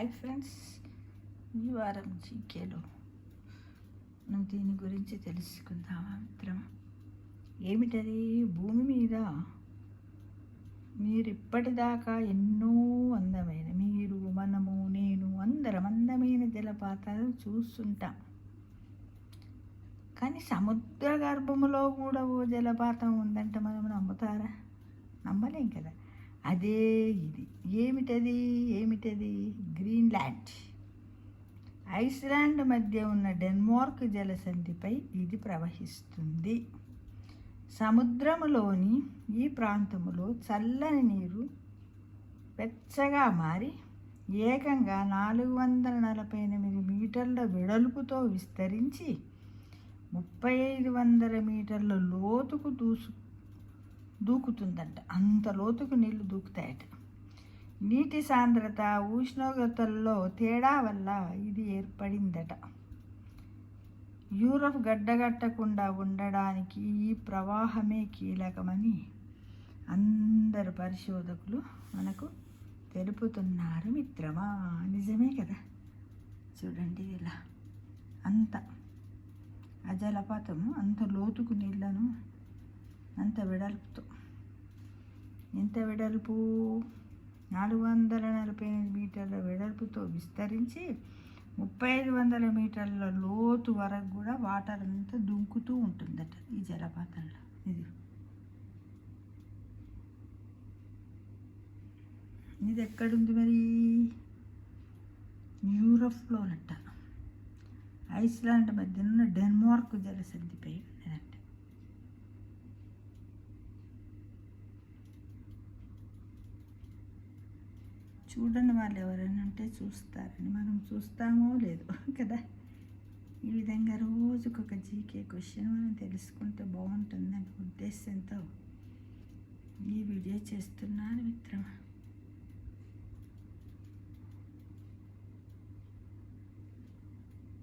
Hi friends, ఈ వారం జీకేలో మనం దీని గురించి తెలుసుకుందామా మిత్రమా? ఏమిటది? భూమి మీద మీరు ఇప్పటిదాకా ఎన్నో అందమైన మనము నేను అందరం అందమైన జలపాతాలు చూస్తుంటాం. కానీ సముద్ర గర్భములో కూడా ఓ జలపాతం ఉందంటే మనం నమ్ముతారా? నమ్మలేం కదా. అదే ఇది. ఏమిటది? గ్రీన్లాండ్, ఐస్లాండ్ మధ్య ఉన్న డెన్మార్క్ జలసంధిపై ఇది ప్రవహిస్తుంది. సముద్రములోని ఈ ప్రాంతములో చల్లని నీరు వెచ్చగా మారి ఏకంగా 448 మీటర్ల వెడల్పుతో విస్తరించి 3500 మీటర్ల లోతుకు దూకుతుందంట. అంత లోతుకు నీళ్లు దూకుతాయట. నీటి సాంద్రత, ఉష్ణోగ్రతల్లో తేడా వల్ల ఇది ఏర్పడిందట. యూరప్ గడ్డగట్టకుండా ఉండడానికి ఈ ప్రవాహమే కీలకమని అందరు పరిశోధకులు మనకు తెలుపుతున్నారు మిత్రమా. నిజమే కదా. చూడండి, ఇలా అంత ఆ జలపాతము అంత లోతుకు నీళ్లను అంత వెడల్పుతో, ఎంత వెడల్పు? 448 మీటర్ల వెడల్పుతో విస్తరించి 3500 మీటర్ల లోతు వరకు కూడా వాటర్ అంతా దుంకుతూ ఉంటుందట ఈ జలపాతంలో. ఇది ఎక్కడుంది మరి? యూరప్లోనట. ఐస్లాండ్ మధ్య ఉన్న డెన్మార్క్ జలసంధిపై ఉన్నదంట. చూడని వాళ్ళు ఎవరైనా ఉంటే చూస్తారని మనం చూస్తామో లేదు కదా. ఈ విధంగా రోజుకొక జీకే క్వశ్చన్ మనం తెలుసుకుంటే బాగుంటుందని ఉద్దేశంతో ఈ వీడియో చేస్తున్నాను మిత్రమా.